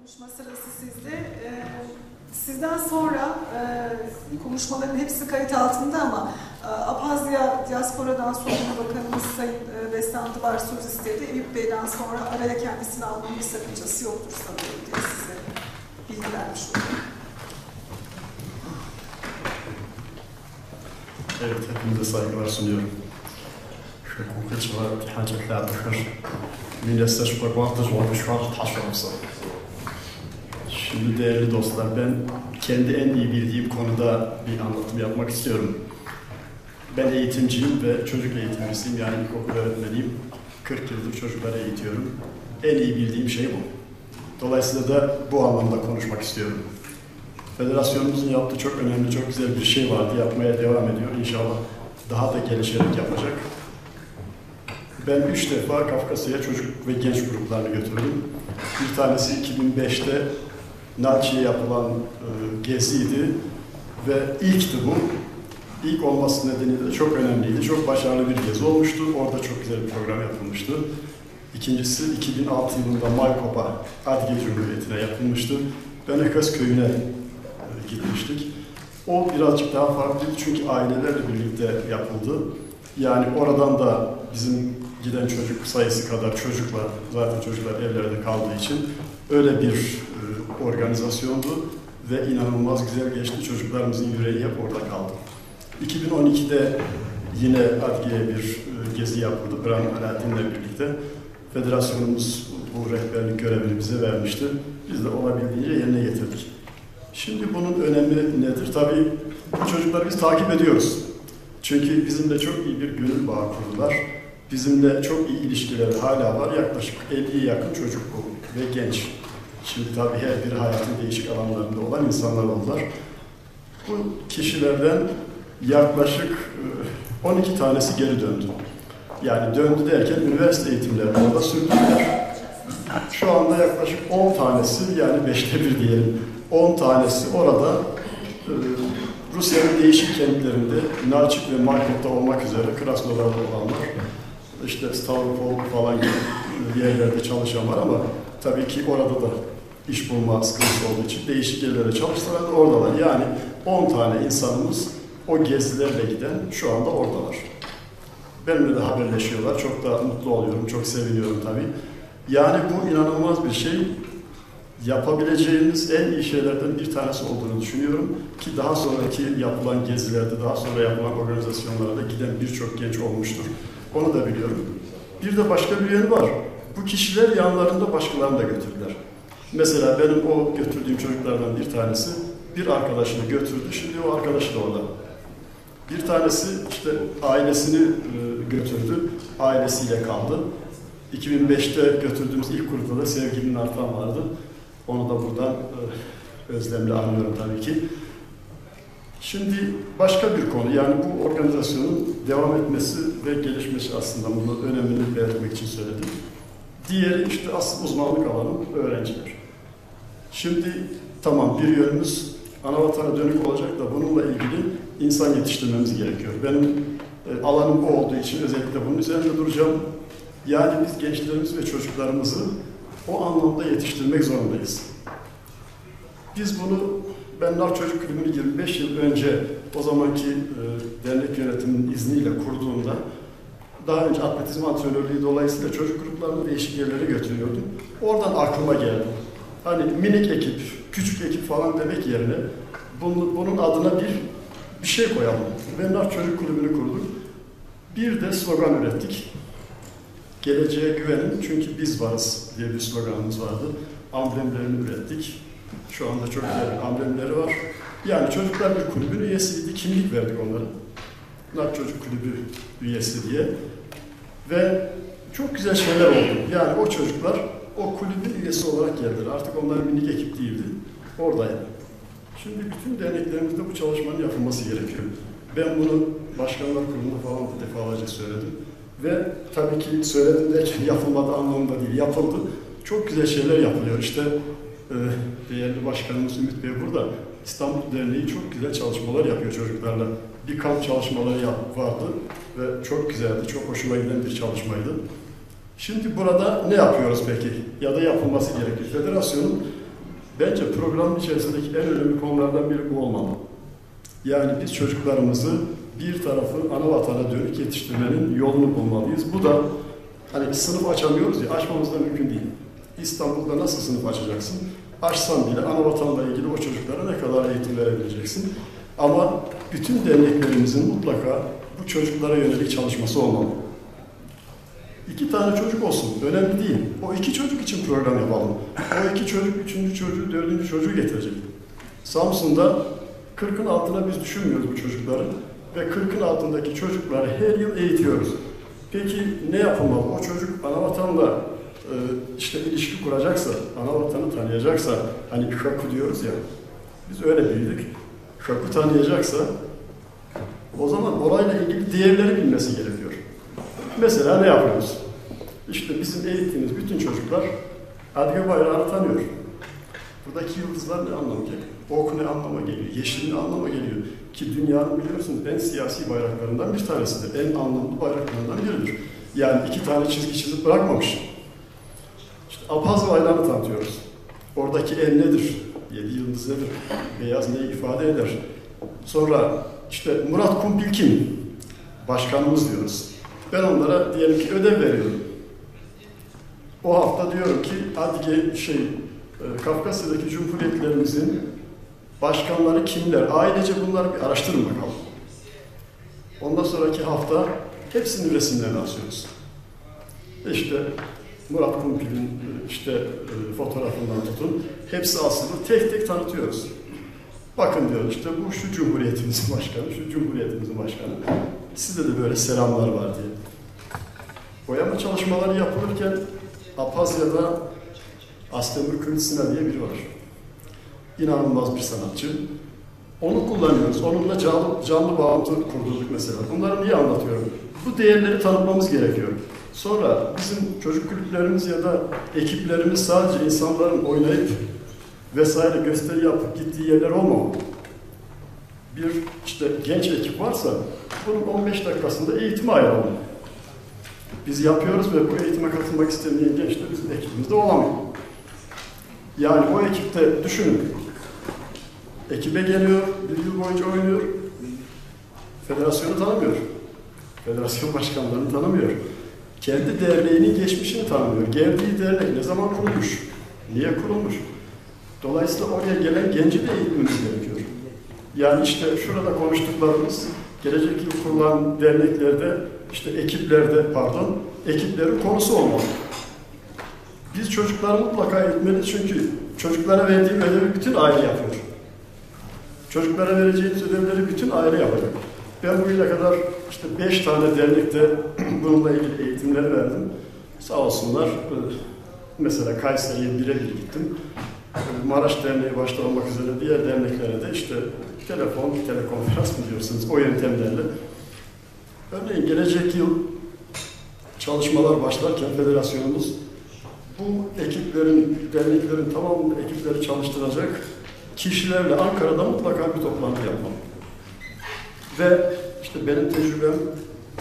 Konuşma sırası sizde. Sizden sonra konuşmaların hepsi kayıt altında ama Apazya Diaspora'dan sorumlu Bakanımız Sayın Bestan Dıvar söz istedi. Eyüp Bey'den sonra araya kendisini almanın bir sakıncası yoktur sanıyorum diye size bilgi vermiş oldum. Evet, hepinize saygılar sunuyorum. Konkret var, حاجة خير من يستشفى وقتش ومشوار taşıyorsa. Şimdi değerli dostlar, ben kendi en iyi bildiğim konuda bir anlatım yapmak istiyorum. Ben eğitimciyim ve çocuk eğitimcisiyim, yani ilkokul öğretmeniyim. 40 yıldır çocukları eğitiyorum. En iyi bildiğim şey bu. Dolayısıyla da bu anlamda konuşmak istiyorum. Federasyonumuzun yaptığı çok önemli, çok güzel bir şey vardı. Yapmaya devam ediyor. İnşallah daha da gelişerek yapacak. Ben 3 defa Kafkasya'ya çocuk ve genç gruplarını götürdüm. Bir tanesi 2005'te Nalçı'ya yapılan geziydi ve ilkti bu. İlk olması nedeniyle çok önemliydi. Çok başarılı bir gezi olmuştu. Orada çok güzel bir program yapılmıştı. İkincisi 2006 yılında Maykopa, Adige Cumhuriyeti'ne yapılmıştı. Beneköz köyüne gitmiştik. O birazcık daha farklıydı çünkü ailelerle birlikte yapıldı. Yani oradan da bizim giden çocuk sayısı kadar çocukla, zaten çocuklar evlerde kaldığı için öyle bir organizasyondu ve inanılmaz güzel geçti. Çocuklarımızın yüreği hep orada kaldı. 2012'de yine Adige'ye bir gezi yapıldı. İbrahim Alaaddin'le birlikte. Federasyonumuz bu rehberlik görevini bize vermişti. Biz de olabildiğince yerine getirdik. Şimdi bunun önemi nedir? Tabii bu çocukları biz takip ediyoruz. Çünkü bizimle çok iyi bir gönül bağı kurdular. Bizimle çok iyi ilişkileri hala var. Yaklaşık 50'ye yakın çocuk bu ve genç. Şimdi tabii her biri hayatın değişik alanlarında olan insanlar oldular. Bu kişilerden yaklaşık 12 tanesi geri döndü. Yani döndü derken üniversite eğitimlerini orada sürdürdüler. Şu anda yaklaşık 10 tanesi, yani 5'te 1 diyelim, 10 tanesi orada Rusya'nın değişik kentlerinde, Nalçık ve Market'te olmak üzere Krasnodar'da olanlar, işte Stavropol falan gibi yerlerde çalışan var ama tabii ki orada da iş bulma sıkıntısı olduğu için değişik yerlere çalıştılar da oradalar. Yani 10 tane insanımız o gezilerle giden şu anda oradalar. Benimle de haberleşiyorlar. Çok da mutlu oluyorum, çok seviniyorum tabii. Yani bu inanılmaz bir şey. Yapabileceğimiz en iyi şeylerden bir tanesi olduğunu düşünüyorum ki daha sonraki yapılan gezilerde, daha sonra yapılan organizasyonlarda giden birçok genç olmuştur. Onu da biliyorum. Bir de başka bir yönü var. Bu kişiler yanlarında başkalarını da götürdüler. Mesela benim o götürdüğüm çocuklardan bir tanesi bir arkadaşını götürdü. Şimdi o arkadaşı da orada. Bir tanesi işte ailesini götürdü. Ailesiyle kaldı. 2005'te götürdüğümüz ilk grupta da Sevgilinin Artan vardı. Onu da buradan özlemle anlıyorum tabii ki. Şimdi başka bir konu, yani bu organizasyonun devam etmesi ve gelişmesi aslında bunun önemini belirtmek için söyledim. Diğeri işte asıl uzmanlık alanı öğrenciler. Şimdi tamam, bir yönümüz anavatana dönük olacak da bununla ilgili insan yetiştirmemiz gerekiyor. Benim alanım bu olduğu için özellikle bunun üzerinde duracağım. Yani biz gençlerimiz ve çocuklarımızı o anlamda yetiştirmek zorundayız. Biz bunu, ben Nar Çocuk Kulübü'nü 25 yıl önce o zamanki dernek yönetiminin izniyle kurduğumda daha önce atletizm antrenörlüğü dolayısıyla çocuk gruplarını değişik yerlere götürüyordum. Oradan aklıma geldi. Hani minik ekip, küçük ekip falan demek yerine bunun adına bir şey koyalım. Ve Nar Çocuk Kulübü'nü kurduk. Bir de slogan ürettik. Geleceğe güvenin çünkü biz varız diye bir sloganımız vardı. Amblemlerini ürettik. Şu anda çok güzel amblemleri var. Yani çocuklar bir kulübün üyesiydi. Kimlik verdik onlara. Nar Çocuk Kulübü üyesi diye. Ve çok güzel şeyler oldu. Yani o çocuklar o kulübün üyesi olarak geldiler. Artık onlar minik ekip değildi. Oradaydı. Şimdi bütün derneklerimizde bu çalışmanın yapılması gerekiyor. Ben bunu Başkanlar Kurulu'nda falan defalarca söyledim. Ve tabii ki söyledim derken yapılmadı anlamında değil, yapıldı. Çok güzel şeyler yapılıyor. İşte değerli başkanımız Ümit Bey burada. İstanbul Derneği çok güzel çalışmalar yapıyor çocuklarla. Bir kamp çalışmaları vardı ve çok güzeldi, çok hoşuma giden bir çalışmaydı. Şimdi burada ne yapıyoruz peki? Ya da yapılması gerekiyor. Federasyonun Bence programın içerisindeki en önemli konulardan biri bu olmalı. Yani biz çocuklarımızı bir tarafı ana vatana dönük yetiştirmenin yolunu bulmalıyız. Bu da hani sınıf açamıyoruz ya, açmamız da mümkün değil. İstanbul'da nasıl sınıf açacaksın? Açsan bile ana vatanla ilgili o çocuklara ne kadar eğitim verebileceksin? Ama bütün derneklerimizin mutlaka bu çocuklara yönelik çalışması olmalı. 2 tane çocuk olsun, önemli değil. O 2 çocuk için program yapalım. O 2 çocuk, 3. çocuğu, 4. çocuğu getirecek. Samsun'da 40'ın altına biz düşünmüyoruz bu çocukları ve 40'ın altındaki çocukları her yıl eğitiyoruz. Peki ne yapılmalı? O çocuk anavatanla işte ilişki kuracaksa, anavatanı tanıyacaksa, hani şaku diyoruz ya, biz öyle büyüdük. Şaku tanıyacaksa, o zaman olayla ilgili değerleri bilmesi gerekiyor. Mesela ne yapıyoruz? İşte bizim eğittiğimiz bütün çocuklar Adge bayrağını tanıyor. Buradaki yıldızlar ne anlama geliyor? Ok ne anlama geliyor? Yeşil ne anlama geliyor? Ki dünyanın biliyorsunuz en siyasi bayraklarından bir tanesidir. En anlamlı bayraklarından biridir. Yani 2 tane çizgi çizip bırakmamış. İşte Apaz bayrağını tanıtıyoruz. Oradaki el nedir? 7 yıldız nedir? Beyaz neyi ifade eder? Sonra işte Murat Kumpil kim? Başkanımız diyoruz. Ben onlara diyelim ki ödev veriyorum. O hafta diyorum ki Adge Kafkasya'daki cumhuriyetlerimizin başkanları kimler? Ailece bunları bir araştırın bakalım. Ondan sonraki hafta hepsinin resimlerini asıyoruz. İşte Murat Kumpil'in fotoğrafından tutun. Hepsi asılı. Tek tek tanıtıyoruz. Bakın diyoruz işte bu şu cumhuriyetimizin başkanı, şu cumhuriyetimizin başkanı. Sizde de böyle selamlar var diye. Boyama çalışmaları yapılırken Apazya'da Astemir Kılıçsina diye biri var. İnanılmaz bir sanatçı. Onu kullanıyoruz. Onunla canlı bağlantı kurdurduk mesela. Bunları niye anlatıyorum? Bu değerleri tanıtmamız gerekiyor. Sonra bizim çocuk kulüplerimiz ya da ekiplerimiz sadece insanların oynayıp vesaire gösteri yapıp gittiği yerler olmamalı. Bir genç ekip varsa bunun 15 dakikasında eğitime ayıralım. Biz yapıyoruz ve bu eğitime katılmak istemeyen genç de bizim ekibimizde olamıyor. Yani o ekipte düşünün. Ekibe geliyor, bir yıl boyunca oynuyor. Federasyonu tanımıyor. Federasyon başkanlarını tanımıyor. Kendi derneğinin geçmişini tanımıyor. Geldiği dernek ne zaman kurulmuş? Niye kurulmuş? Dolayısıyla oraya gelen genci de eğitmemiz gerekiyor. Yani işte şurada konuştuklarımız, gelecek yıl kurulan derneklerde, ekiplerin konusu olmalı. Biz çocukları mutlaka eğitmeliyiz çünkü çocuklara verdiğim ödevi bütün aile yapıyor. Çocuklara vereceğimiz ödevleri bütün aile yapacak. Ben bugüne kadar 5 tane dernekte bununla ilgili eğitimler verdim. Sağ olsunlar. Mesela Kayseri'ye birebir gittim. Maraş Derneği başta olmak üzere diğer derneklere de telekonferans mı diyorsunuz o yöntemlerle. Örneğin gelecek yıl çalışmalar başlarken federasyonumuz bu derneklerin tamamını ekipleri çalıştıracak kişilerle Ankara'da mutlaka bir toplantı yapmalı. Ve benim tecrübem,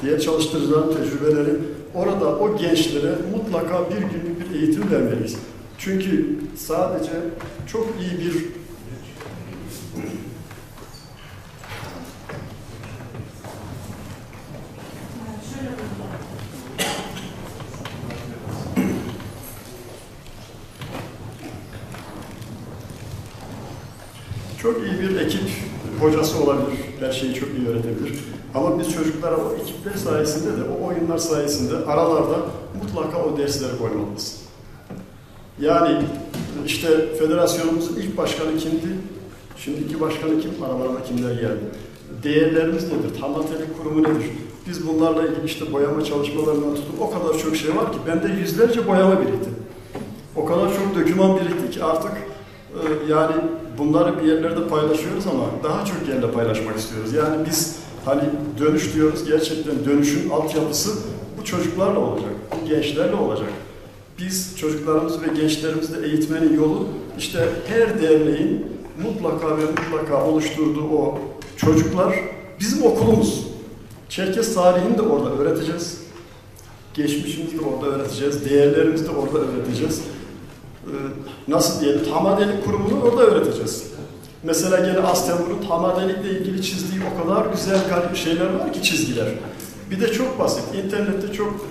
diğer çalıştıracağım tecrübeleri orada o gençlere mutlaka bir günlük bir eğitim vermeliyiz. Çünkü sadece çok iyi bir ekip hocası olabilir, her şeyi çok iyi öğretebilir. Ama biz çocuklara o ekipler sayesinde de, o oyunlar sayesinde aralarda mutlaka o dersleri koymalıyız. Yani federasyonumuzun ilk başkanı kimdi? Şimdiki başkanı kim? Aralarına kimler geldi? Değerlerimiz nedir? Tamatelik kurumu nedir? Biz bunlarla ilgili boyama çalışmalarından tutup o kadar çok şey var ki bende yüzlerce boyama birikti. O kadar çok doküman birikti ki artık yani bunları bir yerlerde paylaşıyoruz ama daha çok yerle paylaşmak istiyoruz. Yani biz dönüş diyoruz, gerçekten dönüşün altyapısı bu çocuklarla olacak, bu gençlerle olacak. Biz çocuklarımızı ve gençlerimizi de eğitmenin yolu her derneğin mutlaka ve mutlaka oluşturduğu o çocuklar bizim okulumuz. Çerkez tarihini de orada öğreteceğiz. Geçmişimizi de orada öğreteceğiz. Değerlerimizi de orada öğreteceğiz. nasıl diyelim, hamadelik kurumunu orada öğreteceğiz. Mesela gene Astemur'un hamadelikle ilgili çizdiği o kadar güzel şeyler var ki, çizgiler. Bir de çok basit. İnternette çok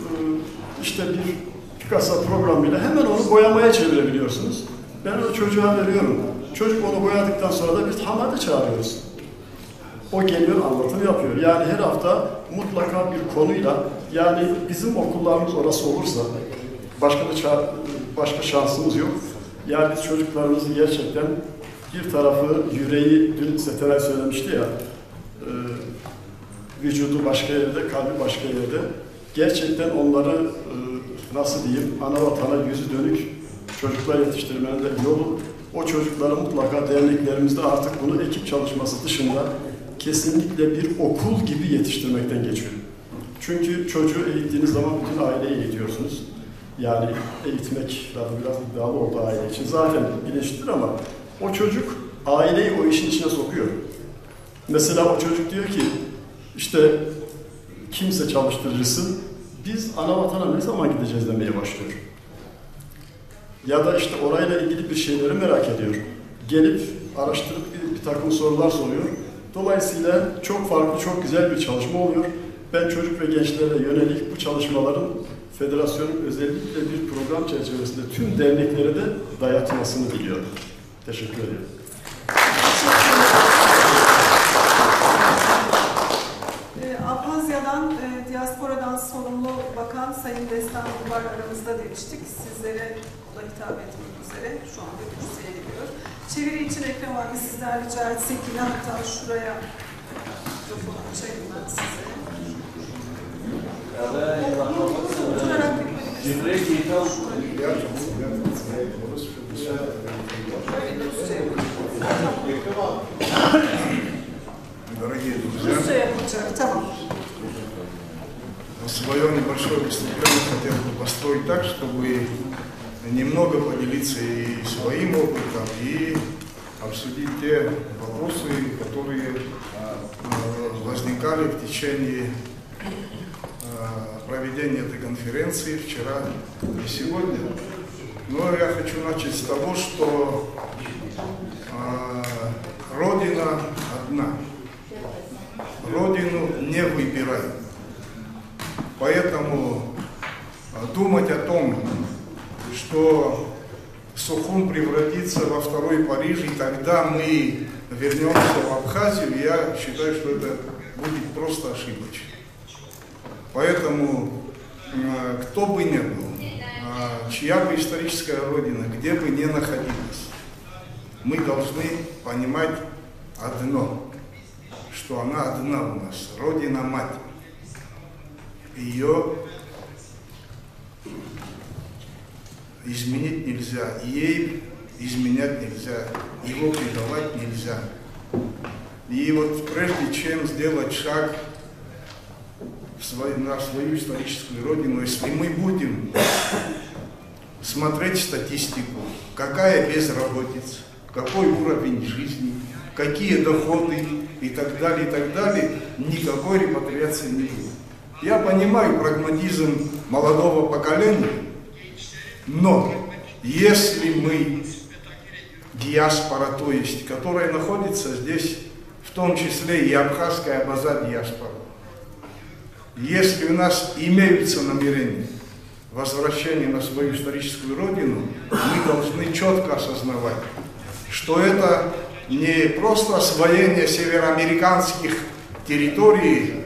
işte bir Picasso programıyla hemen onu boyamaya çevirebiliyorsunuz. Ben onu çocuğa veriyorum. Çocuk onu boyadıktan sonra da bir hamade çağırıyoruz. O geliyor, anlatım yapıyor. Yani her hafta mutlaka bir konuyla, yani bizim okullarımız orası olursa başka şansımız yok. Yani biz çocuklarımızı gerçekten bir tarafı, yüreği, dün Setenay söylemişti ya, vücudu başka yerde, kalbi başka yerde. Gerçekten onları nasıl diyeyim, ana vatana yüzü dönük çocuklar yetiştirmenin de yolu, o çocukları mutlaka derneklerimizde artık bunu ekip çalışması dışında kesinlikle bir okul gibi yetiştirmekten geçiyor. Çünkü çocuğu eğittiğiniz zaman bütün aileyi eğitiyorsunuz. Yani eğitmek lafı biraz iddialı oldu aile için. Zaten bilinçlidir ama o çocuk aileyi o işin içine sokuyor. Mesela o çocuk diyor ki, işte kimse çalıştırıcısı, biz ana vatana ne zaman gideceğiz demeye başlıyor. Ya da işte orayla ilgili bir şeyleri merak ediyor. Gelip araştırıp bir takım sorular soruyor. Dolayısıyla çok farklı, çok güzel bir çalışma oluyor. Ben çocuk ve gençlere yönelik bu çalışmaların federasyonun özellikle bir program çerçevesinde tüm derneklere de dayatılmasını diliyorum. Teşekkür ederim. Abhazya'dan, diasporadan sorumlu bakan Sayın Destan Duvar aramızda demiştik. Sizlere da hitap etmek üzere şu anda kürsüye geliyor. Çeviri için Ekrem abi sizden rica etsek yine, hatta şuraya mikrofonu açayım ben size. Oturarak Дорогие друзья, свое небольшое выступление хотел бы построить так, чтобы немного поделиться и своим опытом, и обсудить те вопросы, которые возникали в течение проведения этой конференции вчера и сегодня. Но я хочу начать с того, что Родина одна. Родину не выбирай. Поэтому думать о том, что Сухум превратится во второй Париж, и тогда мы вернемся в Абхазию, я считаю, что это будет просто ошибочно. Поэтому, кто бы ни был, чья бы историческая родина, где бы ни находилась, мы должны понимать одно, что она одна у нас, Родина-Мать. Ее изменить нельзя, ей изменять нельзя, его предавать нельзя. И вот прежде чем сделать шаг на свою историческую родину, если мы будем смотреть статистику, какая безработица, какой уровень жизни, какие доходы и так далее, никакой репатриации не будет. Я понимаю прагматизм молодого поколения, но если мы, диаспора, то есть, которая находится здесь, в том числе и абхазская база диаспора, если у нас имеются намерения возвращения на свою историческую родину, мы должны четко осознавать, что это не просто освоение североамериканских территорий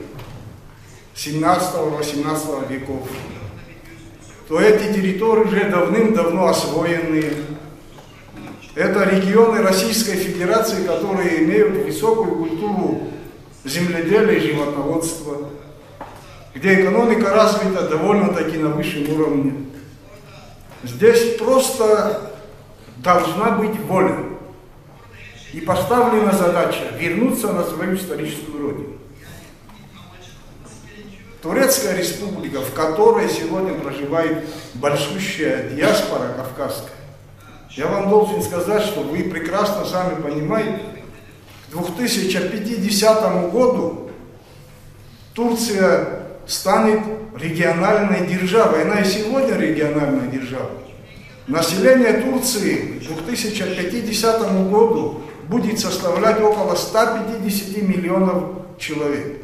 17-18 веков, то эти территории уже давным-давно освоены. Это регионы Российской Федерации, которые имеют высокую культуру земледелия и животноводства, где экономика развита довольно-таки на высшем уровне. Здесь просто должна быть воля. И поставлена задача вернуться на свою историческую родину. Турецкая республика, в которой сегодня проживает большущая диаспора кавказская, я вам должен сказать, что вы прекрасно сами понимаете, к 2050 году Турция станет региональной державой. Она и сегодня региональная держава. население Турции к 2050 году будет составлять около 150 миллионов человек.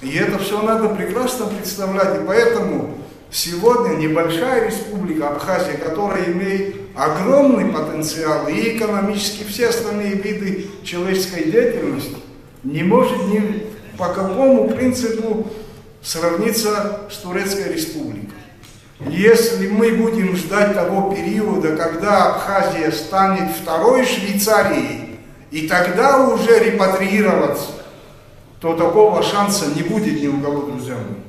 И это все надо прекрасно представлять. И поэтому сегодня небольшая республика Абхазия, которая имеет огромный потенциал и экономически все остальные виды человеческой деятельности, не может ни по какому принципу сравниться с Турецкой республикой. Если мы будем ждать того периода, когда Абхазия станет второй Швейцарией, и тогда уже репатриироваться, то такого шанса не будет ни у кого, друзья мои.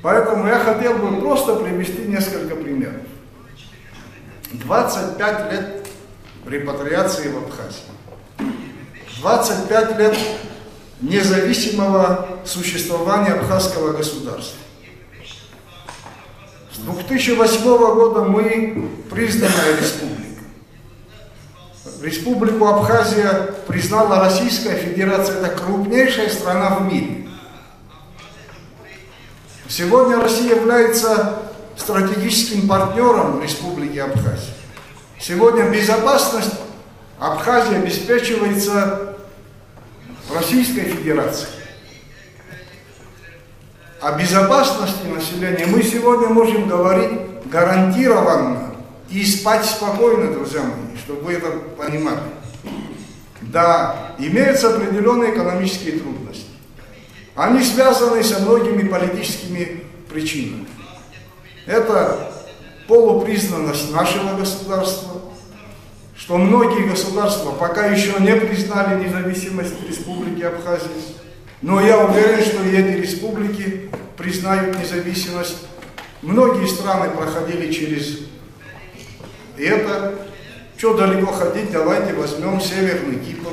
Поэтому я хотел бы просто привести несколько примеров. 25 лет репатриации в Абхазии. 25 лет независимого существования абхазского государства. С 2008 года мы признанная республика. Республику Абхазия признала Российская Федерация. Это крупнейшая страна в мире. Сегодня Россия является стратегическим партнером Республики Абхазия. Сегодня безопасность Абхазии обеспечивается Российской Федерацией. О безопасности населения мы сегодня можем говорить гарантированно и спать спокойно, друзья мои, чтобы вы это понимали. Да, имеются определенные экономические трудности. Они связаны со многими политическими причинами. Это полупризнанность нашего государства, что многие государства пока еще не признали независимость Республики Абхазия. Но я уверен, что и эти республики признают независимость. Многие страны проходили через это. Что далеко ходить, давайте возьмем Северный Кипр.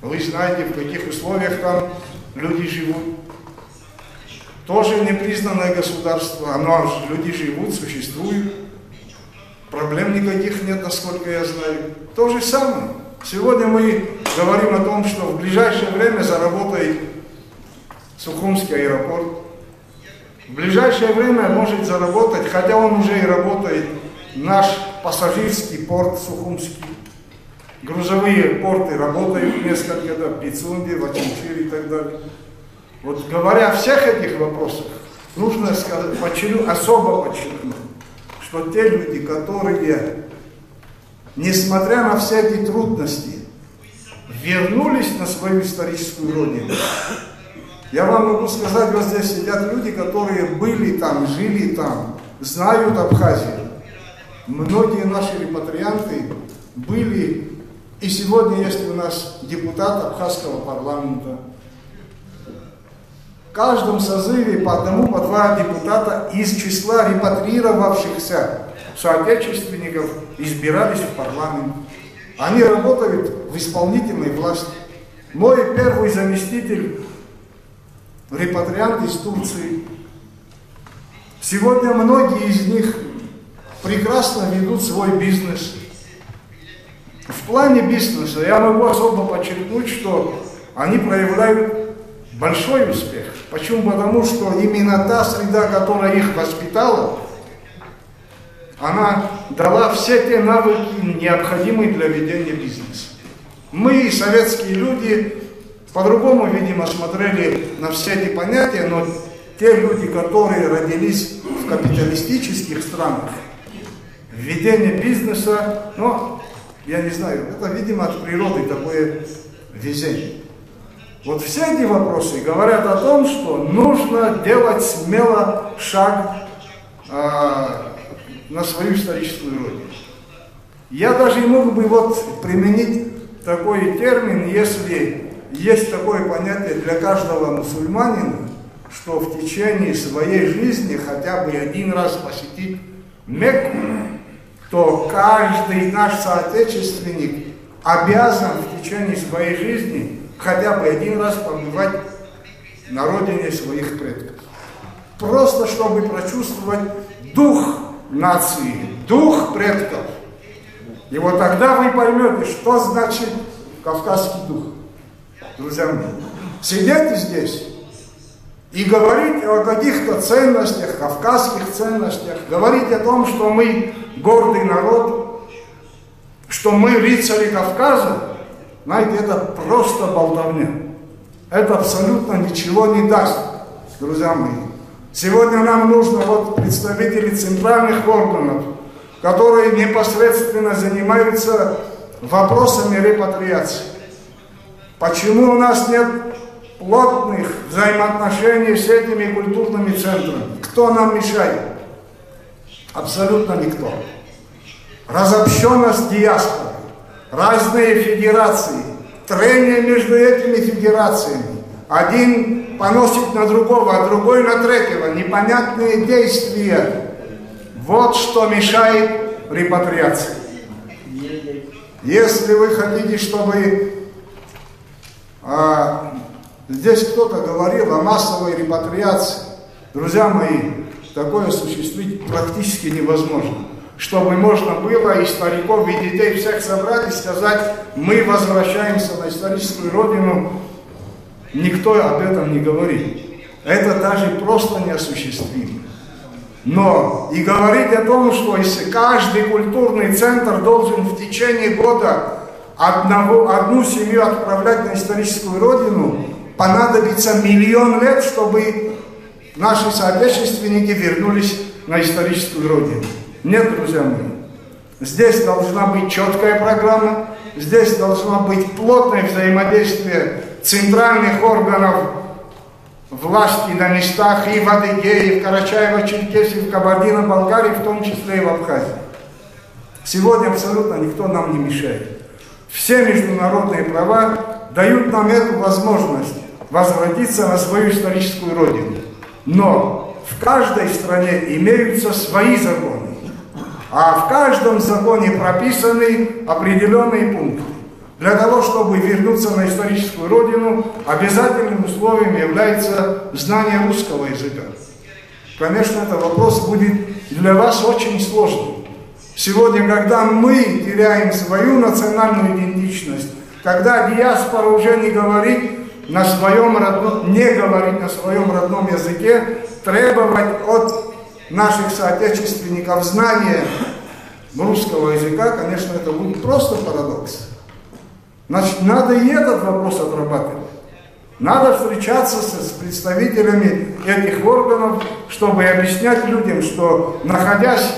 Вы знаете, в каких условиях там люди живут. Тоже непризнанное государство, но люди живут, существуют. Проблем никаких нет, насколько я знаю. То же самое. Сегодня мы говорим о том, что в ближайшее время заработает Сухумский аэропорт. В ближайшее время может заработать, хотя он уже и работает, наш пассажирский порт Сухумский. Грузовые порты работают несколько, да, в Пицунде, в Ачинчире и так далее. Вот говоря о всех этих вопросах, нужно сказать, особо подчеркнуть, что те люди, которые, несмотря на все эти трудности, вернулись на свою историческую родину. Я вам могу сказать, вот здесь сидят люди, которые были там, жили там, знают Абхазию. Многие наши репатрианты были, и сегодня есть у нас депутат Абхазского парламента. В каждом созыве по одному, по два депутата из числа репатрировавшихся соотечественников избирались в парламент. Они работают в исполнительной власти. Мой первый заместитель репатриант из Турции. Сегодня многие из них прекрасно ведут свой бизнес. В плане бизнеса я могу особо подчеркнуть, что они проявляют большой успех. Почему? Потому что именно та среда, которая их воспитала, она дала все те навыки, необходимые для ведения бизнеса. Мы, советские люди, по-другому, видимо, смотрели на все эти понятия, но те люди, которые родились в капиталистических странах, введение бизнеса, ну, я не знаю, это, видимо, от природы такое везение. Вот все эти вопросы говорят о том, что нужно делать смело шаг на свою историческую родину. Я даже мог бы вот применить такой термин, если есть такое понятие для каждого мусульманина, что в течение своей жизни хотя бы один раз посетить Мекку, то каждый наш соотечественник обязан в течение своей жизни хотя бы один раз побывать на родине своих предков. Просто чтобы прочувствовать дух нации, дух предков. И вот тогда вы поймете, что значит кавказский дух. Друзья мои, сидите здесь И говорить о каких-то ценностях, кавказских ценностях, говорить о том, что мы гордый народ, что мы рыцари Кавказа, знаете, это просто болтовня. Это абсолютно ничего не даст, друзья мои. Сегодня нам нужно вот представители центральных органов, которые непосредственно занимаются вопросами репатриации. Почему у нас нет плотных взаимоотношений с этими культурными центрами? Кто нам мешает? Абсолютно никто. Разобщенность диаспоры, разные федерации, трение между этими федерациями. Один поносит на другого, а другой на третьего. Непонятные действия. Вот что мешает репатриации. Если вы хотите, чтобы... здесь кто-то говорил о массовой репатриации. Друзья мои, такое осуществить практически невозможно. Чтобы можно было и стариков, и детей всех собрать и сказать, мы возвращаемся на историческую родину, никто об этом не говорит. Это даже просто неосуществимо. Но и говорить о том, что если каждый культурный центр должен в течение года одну семью отправлять на историческую родину, понадобится 1 000 000 лет, чтобы наши соотечественники вернулись на историческую родину. Нет, друзья мои. Здесь должна быть четкая программа, здесь должно быть плотное взаимодействие центральных органов власти на местах и в Адыгее, и в Карачаево-Черкесии, в Кабардино-Балкарии, в том числе и в Абхазии. Сегодня абсолютно никто нам не мешает. Все международные права дают нам эту возможность возвратиться на свою историческую родину. Но в каждой стране имеются свои законы. А в каждом законе прописаны определенные пункты. Для того, чтобы вернуться на историческую родину, обязательным условием является знание русского языка. Конечно, этот вопрос будет для вас очень сложным. Сегодня, когда мы теряем свою национальную идентичность, когда диаспора уже не говорит на своем родном языке, требовать от наших соотечественников знания русского языка, конечно, это будет просто парадокс. Значит, надо и этот вопрос отрабатывать. Надо встречаться с представителями этих органов, чтобы объяснять людям, что, находясь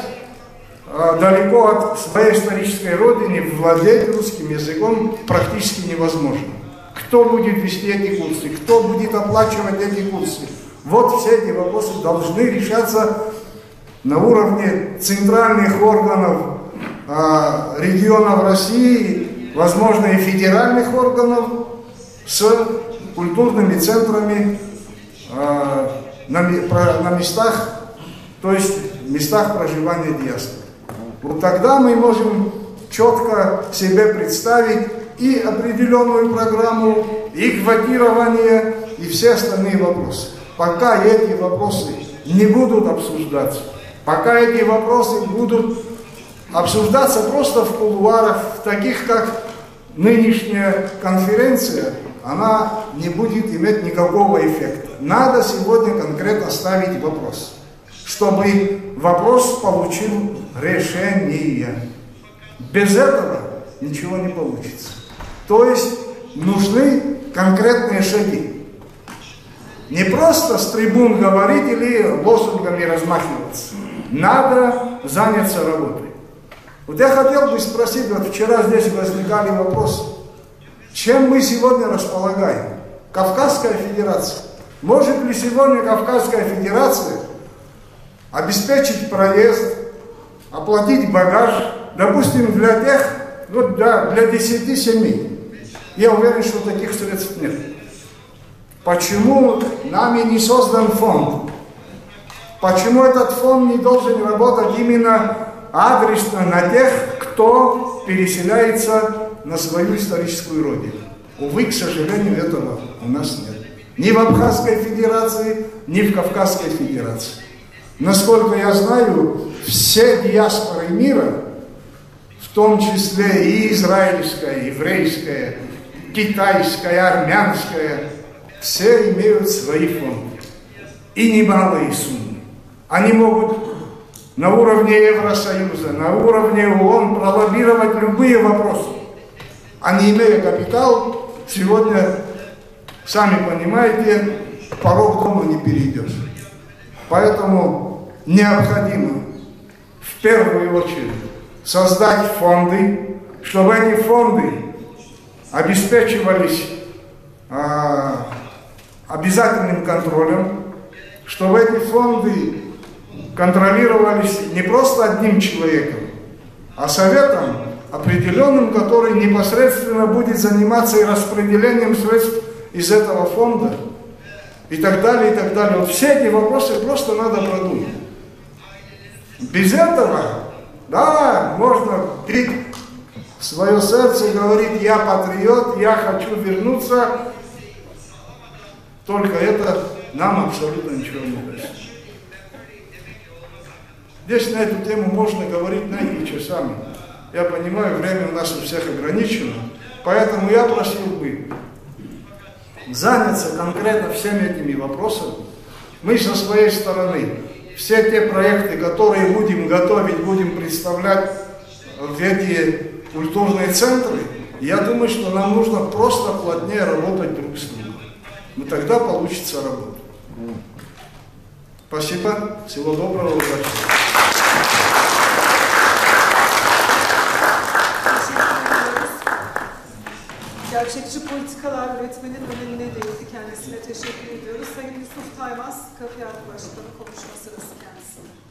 далеко от своей исторической родины, владеть русским языком практически невозможно. Кто будет вести эти курсы? Кто будет оплачивать эти курсы? Вот все эти вопросы должны решаться на уровне центральных органов регионов России, возможно, и федеральных органов с культурными центрами на местах, то есть местах проживания диаспоры. Вот тогда мы можем четко себе представить и определенную программу, и квотирование, и все остальные вопросы. Пока эти вопросы не будут обсуждаться, пока эти вопросы будут обсуждаться просто в кулуарах, таких как нынешняя конференция, она не будет иметь никакого эффекта. Надо сегодня конкретно ставить вопрос, чтобы вопрос получил решение. Без этого ничего не получится. То есть нужны конкретные шаги. Не просто с трибун говорить или лозунгами размахиваться. Надо заняться работой. Вот я хотел бы спросить, вот вчера здесь возникали вопросы, чем мы сегодня располагаем? Кавказская Федерация. Может ли сегодня Кавказская Федерация обеспечить проезд, оплатить багаж, допустим, для тех, вот для 10 семей? Я уверен, что таких средств нет. Почему нами не создан фонд? Почему этот фонд не должен работать именно адресно на тех, кто переселяется на свою историческую родину? Увы, к сожалению, этого у нас нет. Ни в Абхазской Федерации, ни в Кавказской Федерации. Насколько я знаю, все диаспоры мира, в том числе и израильская, и еврейская, китайская, армянская, все имеют свои фонды. и немалые суммы. Они могут на уровне Евросоюза, на уровне ООН пролоббировать любые вопросы. А не имея капитал, сегодня, сами понимаете, порог дома не перейдешь. Поэтому необходимо в первую очередь создать фонды, чтобы эти фонды обеспечивались обязательным контролем, чтобы эти фонды контролировались не просто одним человеком, а советом определенным, который непосредственно будет заниматься и распределением средств из этого фонда и так далее, и так далее. Вот все эти вопросы просто надо продумать. Без этого, да, можно бить свое сердце и говорить: я патриот, я хочу вернуться, только это нам абсолютно ничего не даст. Здесь на эту тему можно говорить, знаете, часами. Я понимаю, время у нас у всех ограничено, поэтому я просил бы заняться конкретно всеми этими вопросами. Мы со своей стороны все те проекты, которые будем готовить, будем представлять в эти культурные центры, я думаю, что нам нужно просто плотнее работать друг с другом. И тогда получится работа. Спасибо. Всего доброго. Удачи. Gerçekçi politikalar üretmenin önemine değindi. Kendisine teşekkür ediyoruz. Sayın Yusuf Taymaz, Kapı Başkanı konuşma sırası kendisine.